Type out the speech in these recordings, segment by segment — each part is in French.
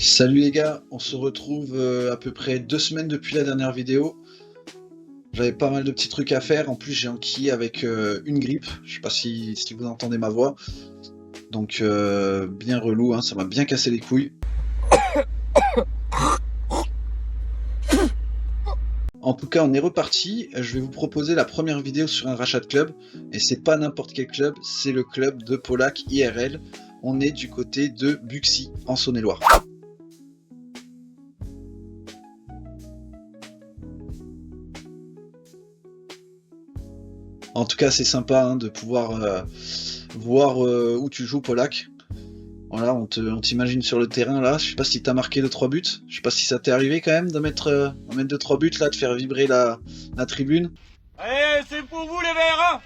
Salut les gars, on se retrouve à peu près 2 semaines depuis la dernière vidéo. J'avais pas mal de petits trucs à faire, en plus j'ai enquillé avec une grippe, je sais pas si vous entendez ma voix. Donc bien relou, hein, ça m'a bien cassé les couilles. En tout cas on est reparti, je vais vous proposer la première vidéo sur un rachat de club. Et c'est pas n'importe quel club, c'est le club de Polak IRL. On est du côté de Buxy, en Saône-et-Loire. En tout cas, c'est sympa hein, de pouvoir voir où tu joues, Polak. Voilà, on t'imagine sur le terrain là. Je sais pas si t'as marqué 2-3 buts. Je sais pas si ça t'est arrivé quand même de mettre 2-3 buts là, de faire vibrer la tribune. Allez, c'est pour vous les verts, hein.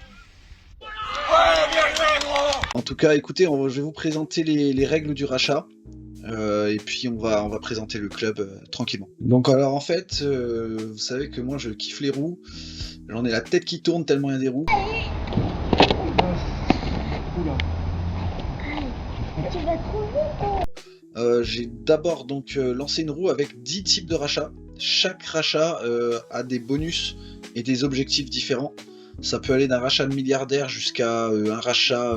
Ouais, bien joué, gros. En tout cas, écoutez, je vais vous présenter les règles du rachat. Et puis on va présenter le club tranquillement. Donc alors en fait, vous savez que moi je kiffe les roues. J'en ai la tête qui tourne tellement il y a des roues. Tu vas trop vite. J'ai d'abord donc lancé une roue avec 10 types de rachats. Chaque rachat a des bonus et des objectifs différents. Ça peut aller d'un rachat de milliardaire jusqu'à un rachat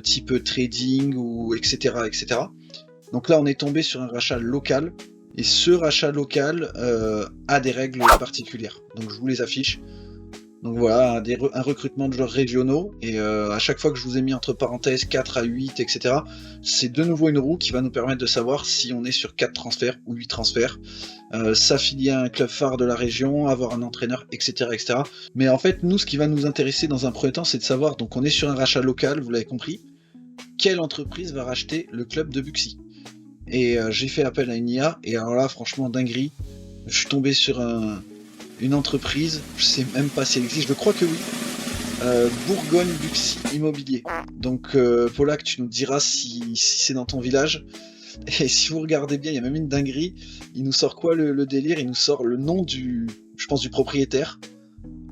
type trading ou etc., etc. Donc là on est tombé sur un rachat local. Et ce rachat local a des règles particulières. Donc je vous les affiche. Donc voilà, un recrutement de joueurs régionaux, et à chaque fois que je vous ai mis entre parenthèses 4 à 8, etc., c'est de nouveau une roue qui va nous permettre de savoir si on est sur 4 transferts ou 8 transferts, s'affilier à un club phare de la région, avoir un entraîneur, etc., etc. Mais en fait, nous, ce qui va nous intéresser dans un premier temps, c'est de savoir, donc on est sur un rachat local, vous l'avez compris, quelle entreprise va racheter le club de Buxy. Et j'ai fait appel à une IA, et alors là, franchement, dinguerie, je suis tombé sur une entreprise, je sais même pas si elle existe, je crois que oui, Bourgogne Buxy Immobilier. Donc Polak, tu nous diras si c'est dans ton village. Et si vous regardez bien, il y a même une dinguerie, il nous sort quoi le délire? Il nous sort le nom du propriétaire,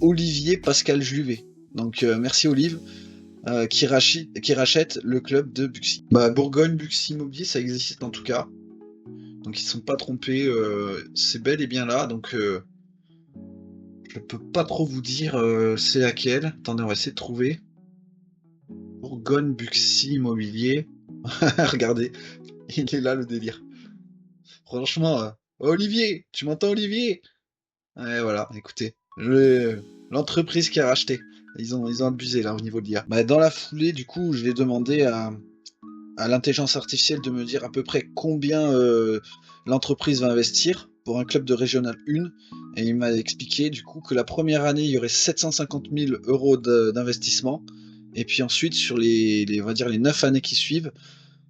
Olivier Pascal Juvet. Donc merci Olive, qui rachète le club de Buxy. Bah Bourgogne Buxy Immobilier, ça existe en tout cas. Donc ils ne sont pas trompés, c'est bel et bien là, donc je peux pas trop vous dire c'est laquelle. Attendez, on va essayer de trouver. Bourgogne Buxy Immobilier. Regardez, il est là le délire. Franchement, Olivier, tu m'entends Olivier? Ouais, voilà, écoutez, l'entreprise qui a racheté. Ils ont abusé là au niveau de l'IA. Bah, dans la foulée, du coup, je vais demander à l'intelligence artificielle de me dire à peu près combien l'entreprise va investir pour un club de Régional 1. Et il m'a expliqué du coup que la première année, il y aurait 750 000 euros d'investissement. Et puis ensuite, sur on va dire les 9 années qui suivent,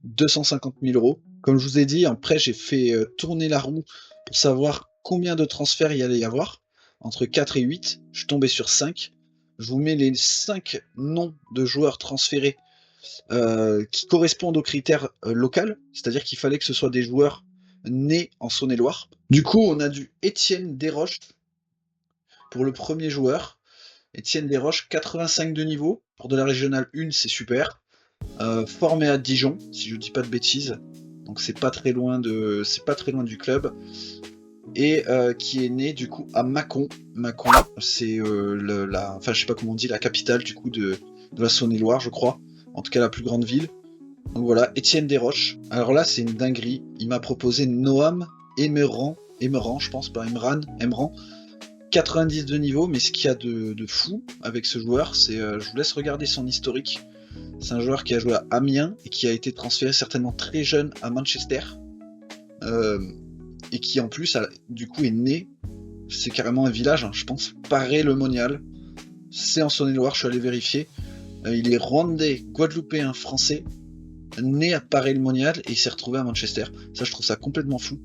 250 000 euros. Comme je vous ai dit, après, j'ai fait tourner la roue pour savoir combien de transferts il y allait y avoir. Entre 4 et 8, je suis tombé sur 5. Je vous mets les 5 noms de joueurs transférés qui correspondent aux critères locaux, c'est-à-dire qu'il fallait que ce soit des joueurs nés en Saône-et-Loire. Du coup, on a du Étienne Desroches pour le premier joueur. Étienne Desroches, 85 de niveau. Pour de la régionale 1, c'est super. Formé à Dijon, si je dis pas de bêtises. Donc c'est pas très loin du club. Et qui est né du coup à Mâcon. Mâcon, c'est enfin je sais pas comment on dit, la capitale du coup de la Saône-et-Loire, je crois. En tout cas la plus grande ville. Donc voilà, Étienne Desroches. Alors là, c'est une dinguerie. Il m'a proposé Noam Emran, je pense, pas Emran. 90 de niveau, mais ce qu'il y a de fou avec ce joueur, c'est, je vous laisse regarder son historique. C'est un joueur qui a joué à Amiens et qui a été transféré certainement très jeune à Manchester. Et qui en plus, du coup, est né, c'est carrément un village, hein, je pense, Paray-le-Monial. C'est en Saône-et-Loire, je suis allé vérifier. Il est rwandais, guadeloupéen, français, né à Paray-le-Monial et il s'est retrouvé à Manchester. Ça, je trouve ça complètement fou.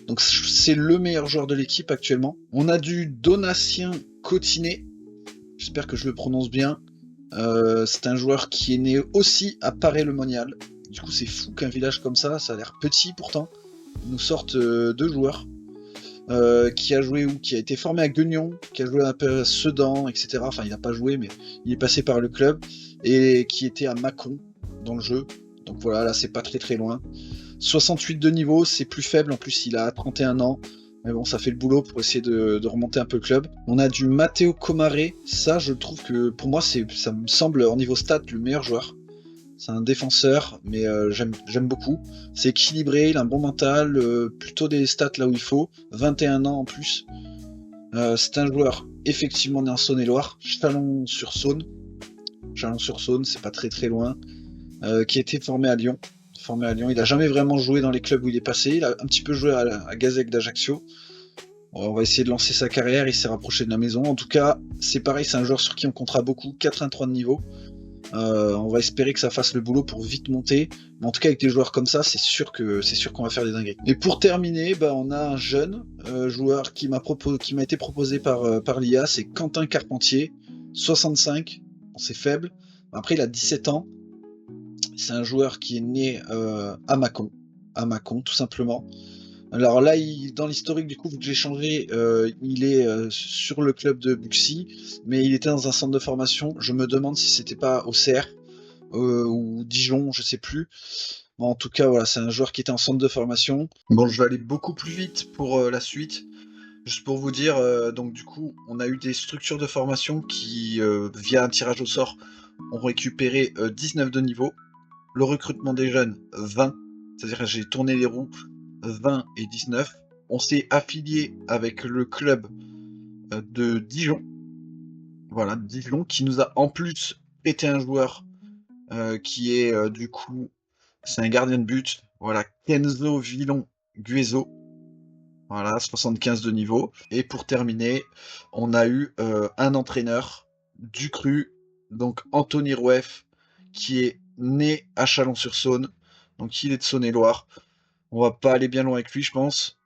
Donc c'est le meilleur joueur de l'équipe actuellement. On a du Donatien Cotinet. J'espère que je le prononce bien. C'est un joueur qui est né aussi à Paray-le-Monial. Du coup, c'est fou qu'un village comme ça a l'air petit pourtant, nous sortent deux joueurs. Qui a joué qui a été formé à Guignon, qui a joué à Sedan, etc. Enfin, il n'a pas joué, mais il est passé par le club et qui était à Mâcon dans le jeu. Donc voilà, là c'est pas très très loin. 68 de niveau, c'est plus faible, en plus il a 31 ans. Mais bon, ça fait le boulot pour essayer de remonter un peu le club. On a du Matteo Comare, ça je trouve que pour moi ça me semble en niveau stat le meilleur joueur. C'est un défenseur, mais j'aime beaucoup. C'est équilibré, il a un bon mental, plutôt des stats là où il faut. 21 ans en plus. C'est un joueur effectivement né en Saône-et-Loire, Chalon-sur-Saône. Chalon-sur-Saône, c'est pas très très loin. Qui a été formé à Lyon. Il a jamais vraiment joué dans les clubs où il est passé. Il a un petit peu joué à Gazec d'Ajaccio. On va essayer de lancer sa carrière, il s'est rapproché de la maison. En tout cas, c'est pareil, c'est un joueur sur qui on comptera beaucoup. 83 de niveau. On va espérer que ça fasse le boulot pour vite monter. Mais en tout cas, avec des joueurs comme ça, c'est sûr qu'on va faire des dingueries. Et pour terminer, on a un jeune joueur qui m'a été proposé par l'IA, c'est Quentin Carpentier, 65. Bon, c'est faible. Après, il a 17 ans. C'est un joueur qui est né à Mâcon, tout simplement. Alors là, dans l'historique du coup, vu que j'ai changé, il est sur le club de Buxy, mais il était dans un centre de formation. Je me demande si c'était pas Auxerre ou Dijon, je sais plus. Bon, en tout cas, voilà, c'est un joueur qui était en centre de formation. Bon, je vais aller beaucoup plus vite pour la suite. Juste pour vous dire, donc du coup, on a eu des structures de formation qui, via un tirage au sort, ont récupéré 19 de niveau. Le recrutement des jeunes, 20. C'est-à-dire que j'ai tourné les roues, 20 et 19. On s'est affilié avec le club de Dijon. Voilà, Dijon, qui nous a en plus prêté un joueur qui est du coup, c'est un gardien de but. Voilà, Kenzo Villon Guezo. Voilà, 75 de niveau. Et pour terminer, on a eu un entraîneur du cru, donc Anthony Rouef, qui est né à Chalon-sur-Saône, donc il est de Saône-et-Loire. On va pas aller bien loin avec lui, je pense.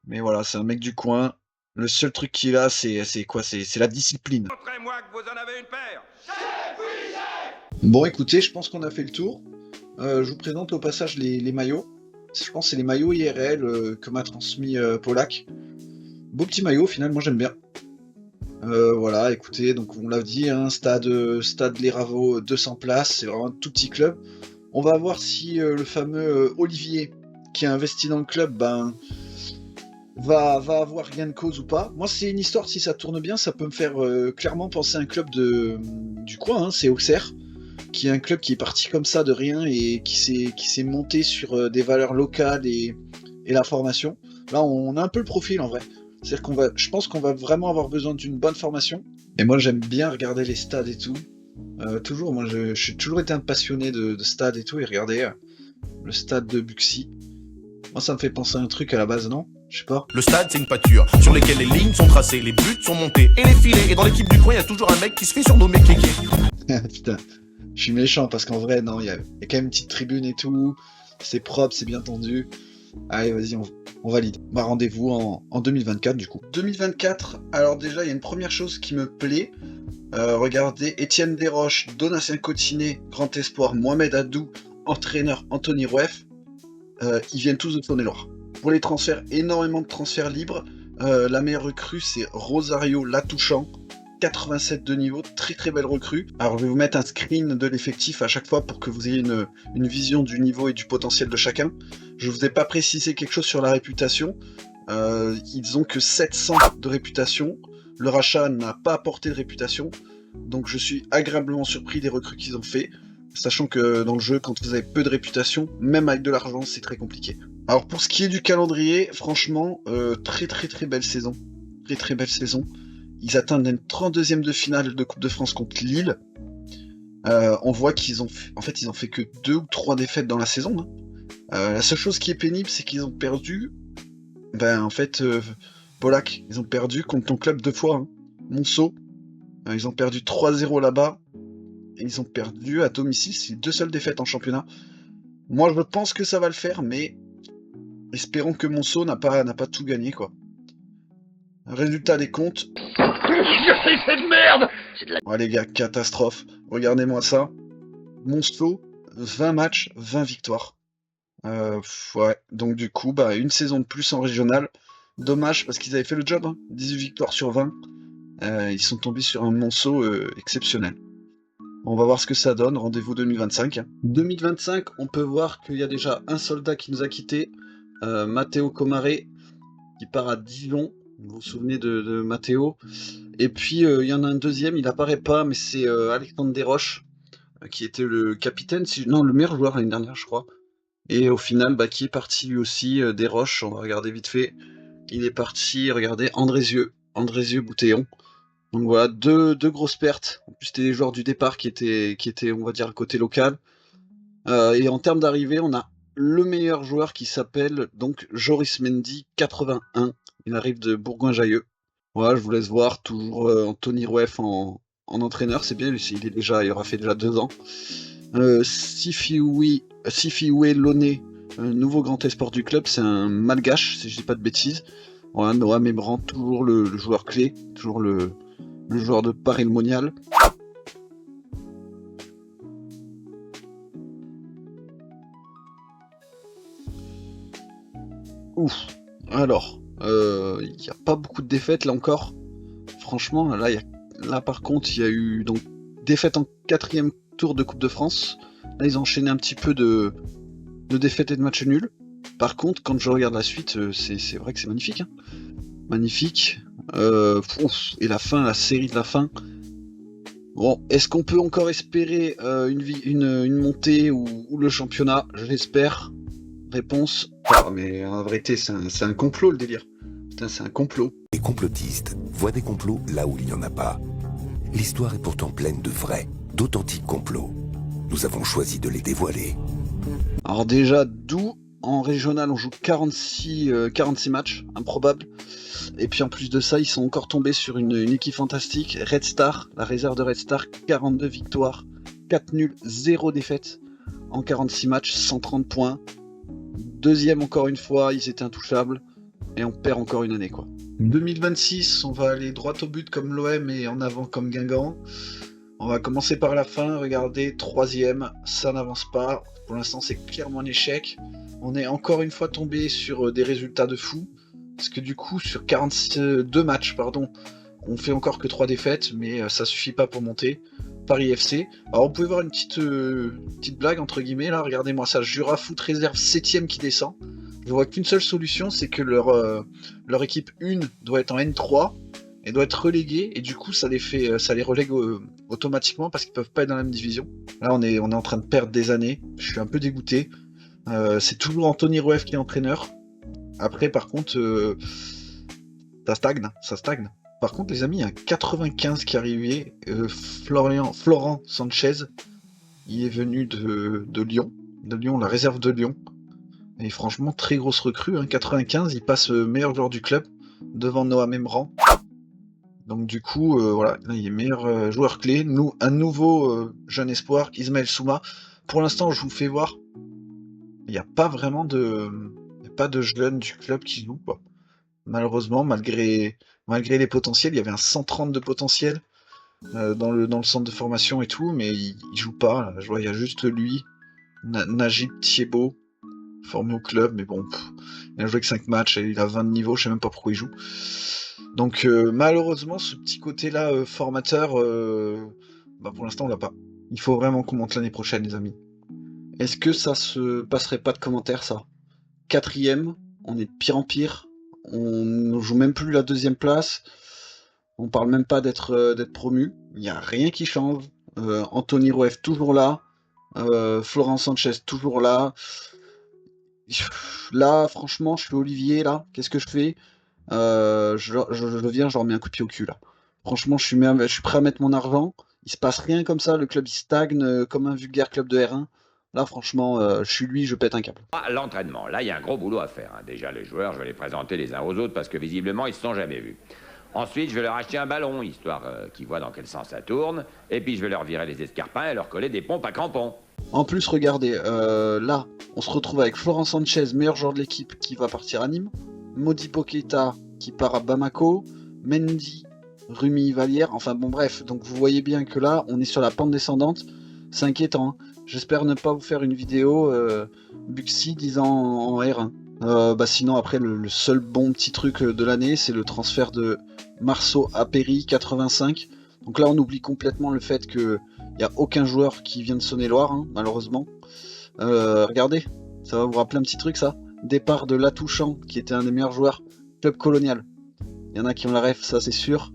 Mais voilà, c'est un mec du coin. Le seul truc qu'il a, c'est quoi? C'est la discipline. Montrez-moi que vous en avez une paire. Bon, écoutez, je pense qu'on a fait le tour. Je vous présente au passage les maillots. Je pense que c'est les maillots IRL que m'a transmis Polak. Beau petit maillot, au final, moi j'aime bien. Voilà, écoutez, donc on l'a dit, hein, stade Les Ravaux, 200 places, c'est vraiment un tout petit club. On va voir si le fameux Olivier, qui a investi dans le club, va avoir gain de cause ou pas. Moi, c'est une histoire, si ça tourne bien, ça peut me faire clairement penser à un club du coin, hein, c'est Auxerre, qui est un club qui est parti comme ça de rien et qui s'est monté sur des valeurs locales et la formation. Là, on a un peu le profil en vrai. C'est-à-dire je pense qu'on va vraiment avoir besoin d'une bonne formation. Et moi, j'aime bien regarder les stades et tout. Toujours, moi, je suis toujours été un passionné de stades et tout, et regardez le stade de Buxy. Moi, ça me fait penser à un truc à la base, non? Je sais pas. Le stade, c'est une pâture sur lesquelles les lignes sont tracées, les buts sont montés et les filets. Et dans l'équipe du coin, il y a toujours un mec qui se fait surnommer Kéké. Putain, je suis méchant parce qu'en vrai, non, il y a quand même une petite tribune et tout. C'est propre, c'est bien tendu. Allez, vas-y, on valide. Rendez-vous en 2024 du coup. 2024, alors déjà, il y a une première chose qui me plaît. Regardez, Étienne Desroches, Donatien Cotinet, grand espoir, Mohamed Adou, entraîneur Anthony Rouef. Ils viennent tous de Saône-et-Loire. Pour les transferts, énormément de transferts libres. La meilleure recrue, c'est Rosario Latouchant. 87 de niveau, très très belle recrue. Alors je vais vous mettre un screen de l'effectif à chaque fois pour que vous ayez une vision du niveau et du potentiel de chacun. Je vous ai pas précisé quelque chose sur la réputation. Ils ont que 700 de réputation. Le rachat n'a pas apporté de réputation. Donc je suis agréablement surpris des recrues qu'ils ont fait. Sachant que dans le jeu, quand vous avez peu de réputation, même avec de l'argent, c'est très compliqué. Alors pour ce qui est du calendrier, franchement, très très très belle saison. Très très belle saison. Ils atteignent une 32e de finale de Coupe de France contre Lille. On voit qu'ils ont fait que 2 ou 3 défaites dans la saison. Hein. La seule chose qui est pénible, c'est qu'ils ont perdu. Polak, ils ont perdu contre ton club 2 fois. Hein. Monceau. Ils ont perdu 3-0 là-bas. Et ils ont perdu à domicile. C'est les 2 seules défaites en championnat. Moi, je pense que ça va le faire, mais espérons que Monceau n'a pas tout gagné, quoi. Résultat des comptes. C'est de merde. Ouais les gars, catastrophe. Regardez-moi ça. Monceau, 20 matchs, 20 victoires. Ouais, donc du coup, une saison de plus en régional. Dommage parce qu'ils avaient fait le job, hein. 18 victoires sur 20. Ils sont tombés sur un Monceau exceptionnel. On va voir ce que ça donne, rendez-vous 2025. 2025, on peut voir qu'il y a déjà un soldat qui nous a quittés, Matteo Comare, qui part à Dijon. Vous vous souvenez de Matteo. Et puis il y en a un deuxième, il apparaît pas, mais c'est Alexandre Desroches, qui était le capitaine, le meilleur joueur l'année dernière, je crois. Et au final, qui est parti lui aussi, Desroches, on va regarder vite fait. Il est parti, regardez, Andrézieux Boutéon. Donc voilà, deux grosses pertes. En plus, c'était les joueurs du départ qui étaient, on va dire, côté local. Et en termes d'arrivée, on a le meilleur joueur qui s'appelle donc Joris Mendy, 81. Il arrive de Bourgoin-Jallieu. Voilà, je vous laisse voir, toujours Anthony Rouef en entraîneur, c'est bien, il aura fait déjà 2 ans. Sifiwe Loné, nouveau grand espoir du club, c'est un malgache, si je dis pas de bêtises. Voilà, Noah Membran, toujours le joueur clé, toujours le joueur de Paris le Monial. Ouf, alors, il n'y a pas beaucoup de défaites là encore. Franchement, là par contre, il y a eu donc défaite en 4e tour de Coupe de France. Là, ils ont enchaîné un petit peu de défaites et de matchs nuls. Par contre, quand je regarde la suite, c'est vrai que c'est magnifique. Hein. Magnifique. Et la série de la fin. Bon, est-ce qu'on peut encore espérer une montée ou le championnat? J'espère. Réponse. Mais en vérité, c'est un complot le délire. Putain, c'est un complot. Les complotistes voient des complots là où il n'y en a pas. L'histoire est pourtant pleine de vrais, d'authentiques complots. Nous avons choisi de les dévoiler. Alors déjà, d'où en régional on joue 46 matchs, improbable. Et puis en plus de ça, ils sont encore tombés sur une équipe fantastique, Red Star, la réserve de Red Star, 42 victoires, 4 nuls, 0 défaites en 46 matchs, 130 points. Deuxième encore une fois, ils étaient intouchables. Et on perd encore une année, quoi. 2026, on va aller droit au but comme l'OM et en avant comme Guingamp. On va commencer par la fin, regardez, 3e, ça n'avance pas. Pour l'instant, c'est clairement un échec. On est encore une fois tombé sur des résultats de fou. Parce que du coup, sur 42 matchs, on fait encore que 3 défaites, mais ça suffit pas pour monter. Paris FC. Alors, on pouvait voir une petite blague, entre guillemets, là, regardez-moi ça. Jura Foot réserve 7e qui descend. Je vois qu'une seule solution, c'est que leur équipe 1 doit être en N3 et doit être reléguée, et du coup ça les relègue automatiquement parce qu'ils peuvent pas être dans la même division. Là on est en train de perdre des années, je suis un peu dégoûté. C'est toujours Anthony Rouef qui est entraîneur. Après par contre ça stagne. Par contre les amis, il y a 95 qui est arrivé, Florent Sanchez, il est venu de Lyon, la réserve de Lyon. Et franchement, très grosse recrue, hein. 95, il passe meilleur joueur du club, devant Noah Membran. Donc du coup, voilà, là, il est meilleur joueur clé. Un nouveau jeune espoir, Ismaël Souma. Pour l'instant, je vous fais voir, il n'y a pas vraiment de jeunes du club qui jouent, quoi. Malheureusement, malgré les potentiels, il y avait un 130 de potentiel dans le centre de formation et tout, mais il joue pas. Là. Je vois, il y a juste lui, Najib Thiebaud, formé au club, mais bon, il a joué que 5 matchs et il a 20 de niveau, je sais même pas pourquoi il joue. Donc malheureusement, ce petit côté-là formateur, pour l'instant on l'a pas. Il faut vraiment qu'on monte l'année prochaine, les amis. Est-ce que ça se passerait pas de commentaires, ça? 4e, on est de pire en pire, on ne joue même plus la 2e place, on parle même pas d'être promu, il n'y a rien qui change. Anthony Rouef toujours là, Florent Sanchez toujours là. Là, franchement, je suis Olivier, là, qu'est-ce que je fais? Je viens, je leur mets un coup de pied au cul, là. Franchement, je suis prêt à mettre mon argent, il se passe rien comme ça, le club il stagne comme un vulgaire club de R1. Là, franchement, je suis lui, je pète un câble. L'entraînement, là, il y a un gros boulot à faire. Hein. Déjà, les joueurs, je vais les présenter les uns aux autres parce que visiblement, ils se sont jamais vus. Ensuite, je vais leur acheter un ballon, histoire qu'ils voient dans quel sens ça tourne. Et puis, je vais leur virer les escarpins et leur coller des pompes à crampons. En plus, regardez, là, on se retrouve avec Florent Sanchez, meilleur joueur de l'équipe, qui va partir à Nîmes. Modibo Keita, qui part à Bamako. Mendy, Rumi Vallière. Enfin bon, bref. Donc, vous voyez bien que là, on est sur la pente descendante. C'est inquiétant. Hein. J'espère ne pas vous faire une vidéo Buxy disant en R1. Sinon, après, le seul bon petit truc de l'année, c'est le transfert de Marceau à Péry, 85. Donc là, on oublie complètement le fait qu'il Il n'y a aucun joueur qui vient de Saône-et-Loire, hein, malheureusement. Regardez, ça va vous rappeler un petit truc ça. Départ de Latouchant, qui était un des meilleurs joueurs, Club Colonial. Il y en a qui ont la ref, ça c'est sûr.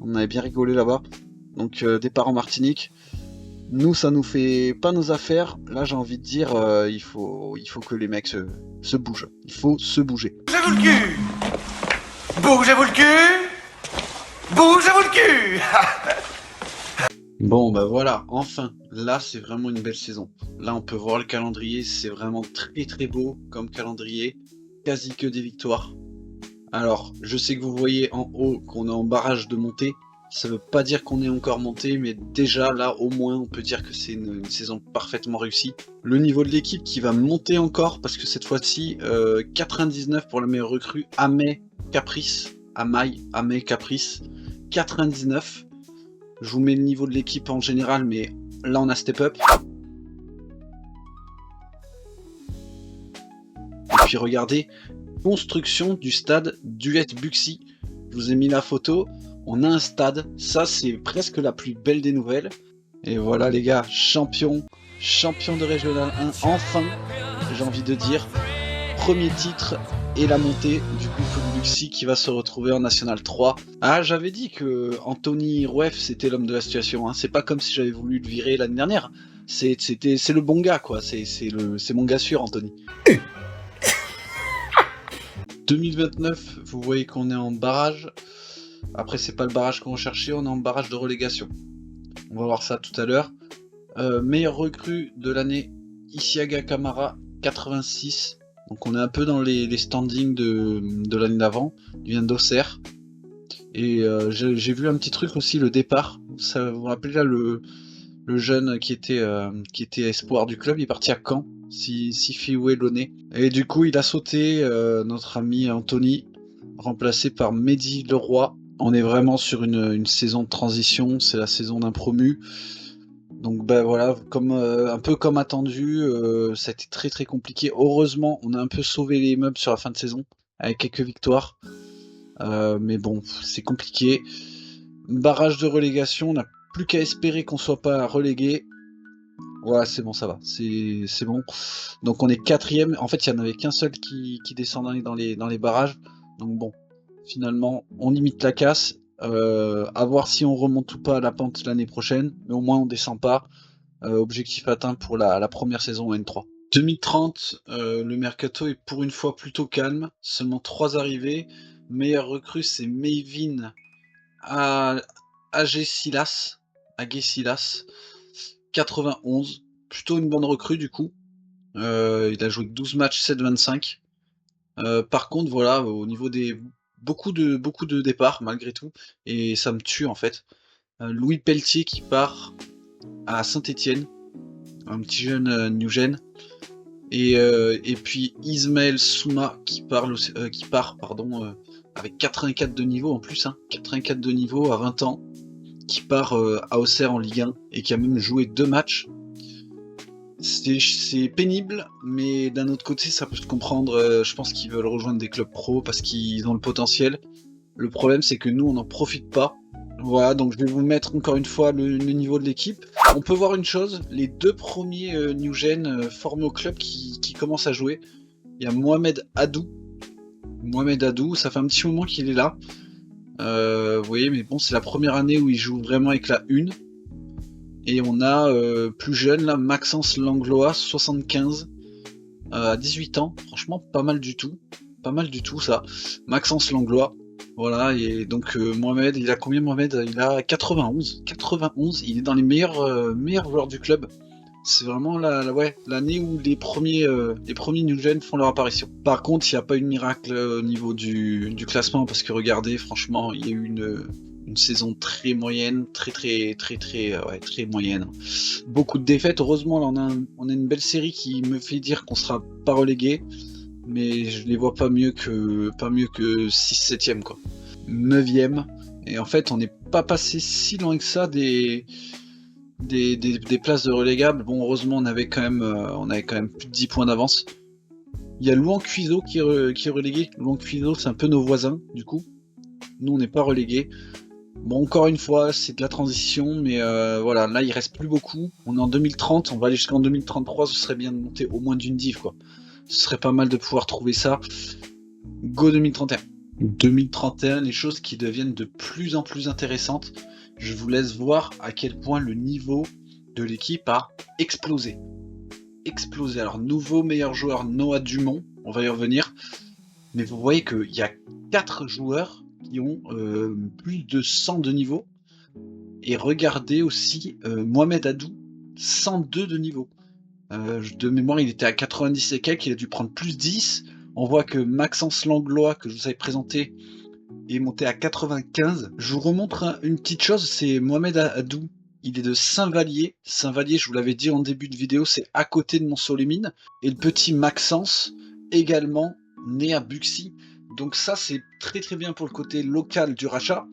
On avait bien rigolé là-bas. Donc départ en Martinique. Nous, ça nous fait pas nos affaires. Là, j'ai envie de dire, il faut que les mecs se bougent. Il faut se bouger. Bougez-vous le cul! Bougez-vous le cul! Bougez-vous le cul! Bon, bah voilà, enfin, là, c'est vraiment une belle saison. Là, on peut voir le calendrier, c'est vraiment très très beau comme calendrier. Quasi que des victoires. Alors, je sais que vous voyez en haut qu'on est en barrage de montée. Ça veut pas dire qu'on est encore monté, mais déjà là au moins on peut dire que c'est une saison parfaitement réussie. Le niveau de l'équipe qui va monter encore, parce que cette fois-ci 99 pour la meilleure recrue, Amay Caprice, 99. Je vous mets le niveau de l'équipe en général, mais là on a step up. Et puis regardez, construction du stade Duet-Buxy. Je vous ai mis la photo. On a un stade, ça c'est presque la plus belle des nouvelles. Et voilà les gars, champion de Régional 1, enfin, j'ai envie de dire. Premier titre et la montée du coup Buxy qui va se retrouver en National 3. Ah, j'avais dit que Anthony Rouef c'était l'homme de la situation, hein. C'est pas comme si j'avais voulu le virer l'année dernière. C'est le bon gars quoi, c'est mon gars sûr Anthony. 2029, vous voyez qu'on est en barrage. Après, c'est pas le barrage qu'on cherchait, on est en barrage de relégation. On va voir ça tout à l'heure. Meilleur recrue de l'année, Isiaga Kamara, 86. Donc on est un peu dans les standings de l'année d'avant. Il vient d'Auxerre. Et j'ai vu un petit truc aussi, le départ. Ça vous rappelez là le jeune qui était espoir du club, il est parti à Caen, Sifiwe Loné. Et du coup, il a sauté notre ami Anthony, remplacé par Mehdi Leroy. On est vraiment sur une saison de transition, c'est la saison d'un promu. Donc ben voilà, un peu comme attendu, ça a été très très compliqué. Heureusement, on a un peu sauvé les meubles sur la fin de saison, avec quelques victoires. Mais bon, c'est compliqué. Barrage de relégation, on n'a plus qu'à espérer qu'on soit pas relégué. Ouais, c'est bon, ça va, c'est bon. Donc on est 4ème, en fait il n'y en avait qu'un seul qui descendait dans les barrages. Donc bon, finalement, on limite la casse. À voir si on remonte ou pas à la pente l'année prochaine, mais au moins on descend pas. Objectif atteint pour la première saison N3. 2030, le mercato est pour une fois plutôt calme. Seulement 3 arrivées. Meilleure recrue, c'est Mayvin Agesilas, 91. Plutôt une bonne recrue du coup. Il a joué 12 matchs, 7-25. Par contre, voilà, au niveau des beaucoup de départs malgré tout, et ça me tue en fait. Louis Pelletier qui part à Saint-Étienne, un petit jeune New-Gen, et puis Ismaël Souma qui part avec 84 de niveau en plus, 84 de niveau à 20 ans, qui part à Auxerre en Ligue 1 et qui a même joué 2 matchs. C'est pénible, mais d'un autre côté, ça peut se comprendre. Je pense qu'ils veulent rejoindre des clubs pro parce qu'ils ont le potentiel. Le problème, c'est que nous, on n'en profite pas. Voilà, donc je vais vous mettre encore une fois le niveau de l'équipe. On peut voir une chose, les 2 premiers New Gen formés au club qui commencent à jouer. Il y a Mohamed Adou, ça fait un petit moment qu'il est là. Vous voyez, mais bon, c'est la première année où il joue vraiment avec la 1. Et on a plus jeune là, Maxence Langlois, 75, à 18 ans, franchement pas mal du tout ça. Maxence Langlois, voilà, et donc Mohamed, il a combien Mohamed? Il a 91, il est dans les meilleurs joueurs du club. C'est vraiment l'année où les premiers New Gen font leur apparition. Par contre, il n'y a pas eu de miracle au niveau du classement, parce que regardez, franchement, il y a eu une saison très moyenne, très moyenne. Beaucoup de défaites. Heureusement, là, on a une belle série qui me fait dire qu'on sera pas relégué, mais je les vois pas mieux que 6-7ème quoi. 9ème. Et en fait, on n'est pas passé si loin que ça des places de relégables. Bon, heureusement, on avait quand même plus de 10 points d'avance. Il y a Louan Cuiseau qui est relégué. Louan Cuiseau, c'est un peu nos voisins, du coup. Nous, on n'est pas relégués. Bon, encore une fois, c'est de la transition, mais voilà, là il reste plus beaucoup. On est en 2030, on va aller jusqu'en 2033, ce serait bien de monter au moins d'une div, quoi. Ce serait pas mal de pouvoir trouver ça. Go 2031. 2031, les choses qui deviennent de plus en plus intéressantes. Je vous laisse voir à quel point le niveau de l'équipe a explosé. Explosé. Alors, nouveau meilleur joueur, Noah Dumont, on va y revenir. Mais vous voyez qu'il y a 4 joueurs qui ont plus de 100 de niveau. Et regardez aussi Mohamed Adou, 102 de niveau. De mémoire, il était à 90 et quelques, il a dû prendre plus 10. On voit que Maxence Langlois, que je vous avais présenté, est monté à 95. Je vous remontre une petite chose, c'est Mohamed Adou. Il est de Saint-Vallier. Saint-Vallier, je vous l'avais dit en début de vidéo, c'est à côté de Mont-Solémine. Et le petit Maxence, également né à Buxy. Donc ça, c'est très très bien pour le côté local du rachat.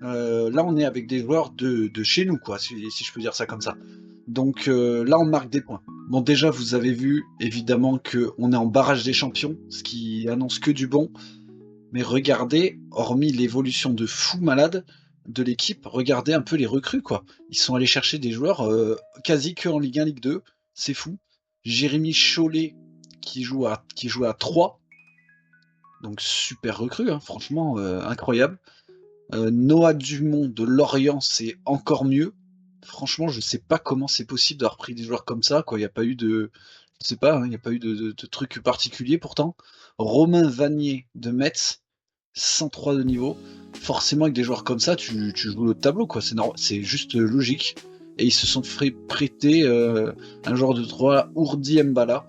Là, on est avec des joueurs de chez nous, quoi, si je peux dire ça comme ça. Donc là, on marque des points. Bon, déjà, vous avez vu, évidemment, qu'on est en barrage des champions, ce qui annonce que du bon. Mais regardez, hormis l'évolution de fou malade de l'équipe, regardez un peu les recrues, quoi. Ils sont allés chercher des joueurs quasi que en Ligue 1, Ligue 2. C'est fou. Jérémy Chollet, qui joue à 3. Donc super recrue, hein, franchement, incroyable. Noah Dumont de Lorient, c'est encore mieux. Franchement, je sais pas comment c'est possible d'avoir pris des joueurs comme ça, quoi. Il n'y a pas eu de, je sais pas, il n'y a pas eu de truc particulier pourtant. Romain Vanier de Metz, 103 de niveau. Forcément, avec des joueurs comme ça, tu joues le tableau, quoi. C'est juste logique. Et ils se sont fait prêter un joueur de 3, Ourdi Mbala.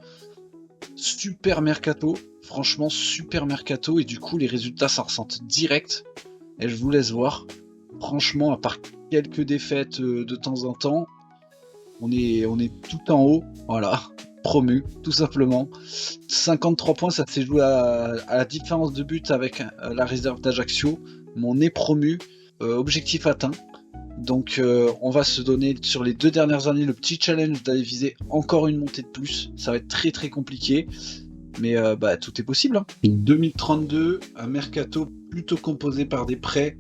Super mercato, franchement super mercato. Et du coup, les résultats s'en ressentent direct. Et je vous laisse voir. Franchement, à part quelques défaites de temps en temps, on est tout en haut, voilà, promu, tout simplement. 53 points, ça s'est joué à la différence de but avec la réserve d'Ajaccio, mais on est promu, objectif atteint. Donc on va se donner sur les 2 dernières années le petit challenge d'aller viser encore une montée de plus. Ça va être très très compliqué, mais tout est possible, hein. 2032, un mercato plutôt composé par des prêts.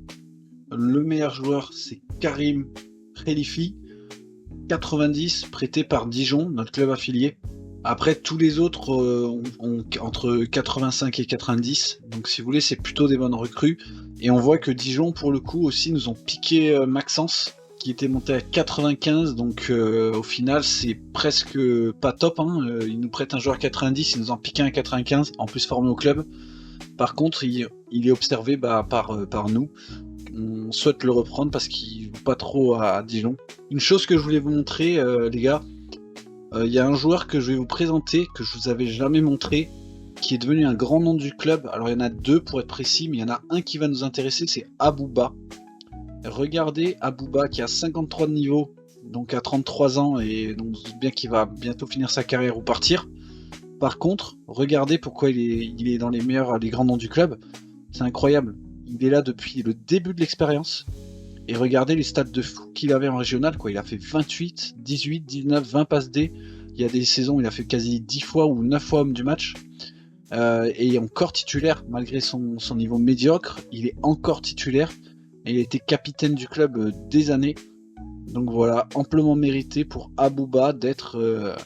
Le meilleur joueur, c'est Karim Khelifi, 90, prêté par Dijon, notre club affilié. Après, tous les autres ont entre 85 et 90. Donc, si vous voulez, c'est plutôt des bonnes recrues. Et on voit que Dijon, pour le coup, aussi, nous ont piqué Maxence, qui était monté à 95. Donc, au final, c'est presque pas top, hein. Ils nous prêtent un joueur à 90, ils nous en piquent un à 95, en plus formé au club. Par contre, il est observé par nous. On souhaite le reprendre parce qu'il joue pas trop à Dijon. Une chose que je voulais vous montrer, les gars, il y a un joueur que je vais vous présenter, que je vous avais jamais montré, qui est devenu un grand nom du club. Alors il y en a 2 pour être précis, mais il y en a un qui va nous intéresser, c'est Abouba. Regardez Abouba qui a 53 de niveau, donc à 33 ans, et donc bien qu'il va bientôt finir sa carrière ou partir. Par contre, regardez pourquoi il est dans les grands noms du club. C'est incroyable. Il est là depuis le début de l'expérience. Et regardez les stats de fou qu'il avait en régional, quoi. Il a fait 28, 18, 19, 20 passes D. Il y a des saisons où il a fait quasi 10 fois ou 9 fois homme du match. Et il est encore titulaire, malgré son niveau médiocre. Il est encore titulaire. Et il a été capitaine du club des années. Donc voilà, amplement mérité pour Abouba d'être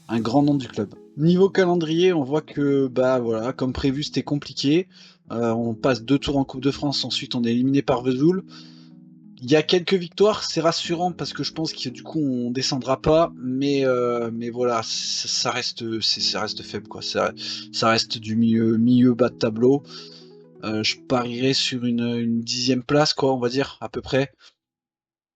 un grand nom du club. Niveau calendrier, on voit que, voilà, comme prévu, c'était compliqué. On passe 2 tours en Coupe de France, ensuite on est éliminé par Vesoul. Il y a quelques victoires, c'est rassurant parce que je pense que du coup on descendra pas, mais voilà, ça reste faible, quoi. Ça reste du milieu bas de tableau. Je parierais sur une 10e place, quoi, on va dire, à peu près.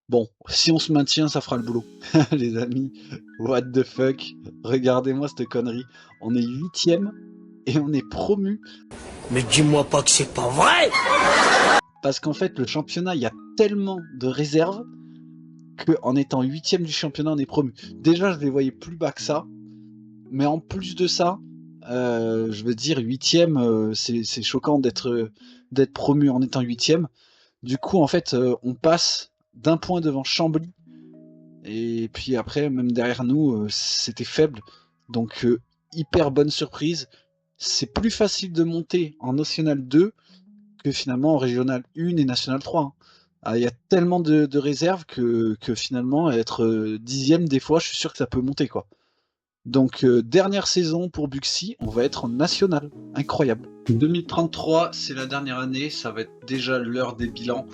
Bon, si on se maintient, ça fera le boulot. Les amis, what the fuck, regardez-moi cette connerie. On est 8e et on est promu. Mais dis-moi pas que c'est pas vrai! Parce qu'en fait, le championnat, il y a tellement de réserves qu'en étant 8e du championnat, on est promu. Déjà, je les voyais plus bas que ça. Mais en plus de ça, je veux dire, 8e, c'est choquant d'être promu en étant 8e. Du coup, en fait, on passe d'un point devant Chambly. Et puis après, même derrière nous, c'était faible. Donc, hyper bonne surprise. C'est plus facile de monter en National 2 que finalement en Régional 1 et National 3. Hein. Il y a tellement de réserves que finalement, être 10e, des fois, je suis sûr que ça peut monter, quoi. Donc, dernière saison pour Buxy, on va être en national. Incroyable. 2033, c'est la dernière année, ça va être déjà l'heure des bilans.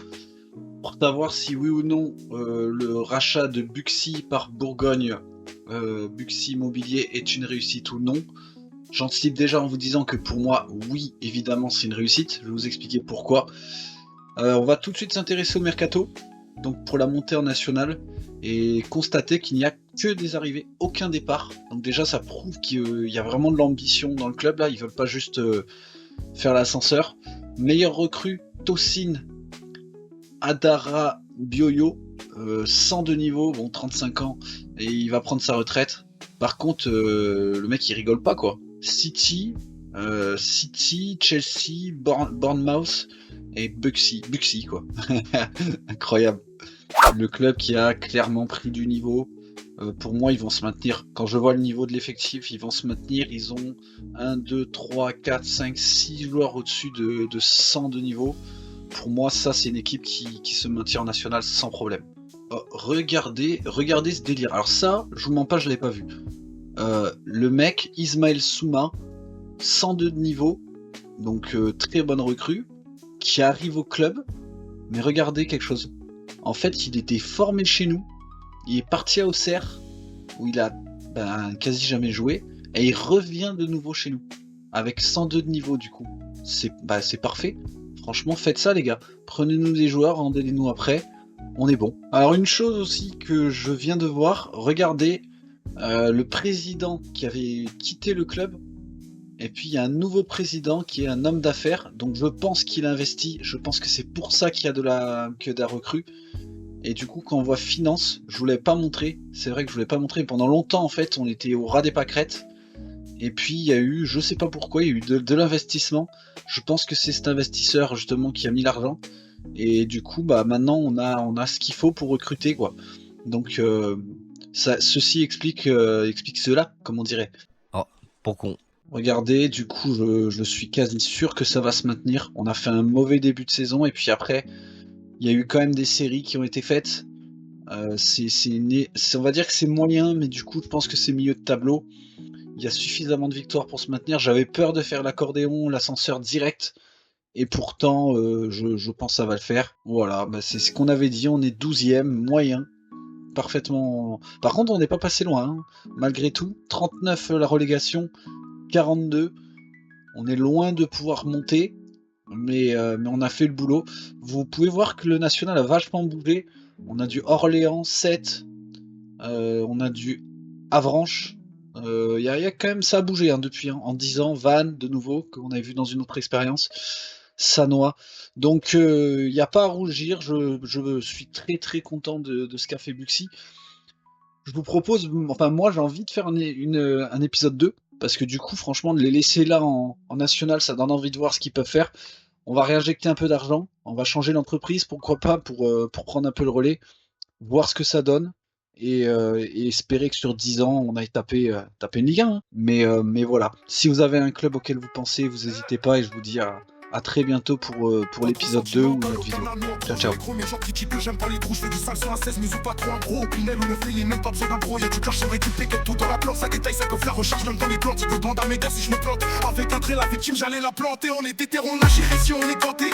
Pour savoir si oui ou non le rachat de Buxy par Bourgogne, Buxy Immobilier, est une réussite ou non. J'anticipe déjà en vous disant que pour moi, oui, évidemment, c'est une réussite. Je vais vous expliquer pourquoi. On va tout de suite s'intéresser au mercato, donc pour la montée en nationale, et constater qu'il n'y a que des arrivées, aucun départ. Donc déjà, ça prouve qu'il y a vraiment de l'ambition dans le club, là. Ils veulent pas juste faire l'ascenseur. Meilleur recrue, Tosin Adara Bioyo, 102 niveaux, bon, 35 ans, et il va prendre sa retraite. Par contre, le mec, il rigole pas, quoi. City, Chelsea, Bournemouth et Buxy, quoi. Incroyable. Le club qui a clairement pris du niveau. Pour moi, ils vont se maintenir. Quand je vois le niveau de l'effectif, ils vont se maintenir. Ils ont 1, 2, 3, 4, 5, 6 joueurs au-dessus de 100 de niveau. Pour moi, ça, c'est une équipe qui se maintient en national sans problème. Regardez ce délire. Alors ça, je vous mens pas, je l'ai pas vu. Le mec, Ismaël Souma, 102 de niveau, donc très bonne recrue, qui arrive au club. Mais regardez quelque chose. En fait, il était formé chez nous. Il est parti à Auxerre, où il a quasi jamais joué, et il revient de nouveau chez nous, avec 102 de niveau du coup. C'est parfait. Franchement, faites ça les gars. Prenez-nous des joueurs, rendez-les-nous après. On est bon. Alors une chose aussi que je viens de voir, regardez le président qui avait quitté le club, et puis il y a un nouveau président qui est un homme d'affaires, donc je pense qu'il investit, je pense que c'est pour ça qu'il y a de la recrue. Et du coup, quand on voit finance, je vous l'avais pas montré. C'est vrai que je vous l'ai pas montré. Pendant longtemps, en fait, on était au ras des pâquerettes. Et puis, il y a eu, je sais pas pourquoi, il y a eu de l'investissement. Je pense que c'est cet investisseur, justement, qui a mis l'argent. Et du coup, maintenant, on a ce qu'il faut pour recruter, quoi. Donc, ceci explique cela, comme on dirait. Oh, pour con. Regardez, du coup, je suis quasi sûr que ça va se maintenir. On a fait un mauvais début de saison. Et puis après... Il y a eu quand même des séries qui ont été faites. On va dire que c'est moyen, mais du coup, je pense que c'est milieu de tableau. Il y a suffisamment de victoires pour se maintenir. J'avais peur de faire l'accordéon, l'ascenseur direct. Et pourtant, je pense que ça va le faire. Voilà, c'est ce qu'on avait dit. On est 12e, moyen. Parfaitement. Par contre, on n'est pas passé loin. Hein. Malgré tout, 39 la relégation, 42. On est loin de pouvoir monter. Mais on a fait le boulot. Vous pouvez voir que le national a vachement bougé. On a du Orléans 7, on a du Avranches. Y a quand même ça a bougé depuis. En 10 ans, Vannes de nouveau, qu'on avait vu dans une autre expérience. Sanois. Donc il n'y a pas à rougir. Je suis très très content de ce qu'a fait Buxy. Je vous propose, enfin moi j'ai envie de faire un épisode 2. Parce que du coup, franchement, de les laisser là en national, ça donne envie de voir ce qu'ils peuvent faire. On va réinjecter un peu d'argent, on va changer l'entreprise, pourquoi pas, pour prendre un peu le relais, voir ce que ça donne, et espérer que sur 10 ans, on aille taper une Ligue 1. Hein. Mais voilà, si vous avez un club auquel vous pensez, vous n'hésitez pas, et je vous dis à très bientôt pour l'épisode 2 ou notre vidéo. Ciao, ciao. J'aime pas les trous, je fais du sale sur un 16, mais ou pas trop un gros. Pinel ou le flic, même pas besoin d'un gros. Y'a du cœur, j'aimerais qu'il piquette tout dans la plante. Ça détaille, ça coffre la recharge, même dans les plantes. Il peut demander à mes gars si je me plante. Avec un trait, la victime, j'allais la planter. On est déterré, on lâche, si on est tenté.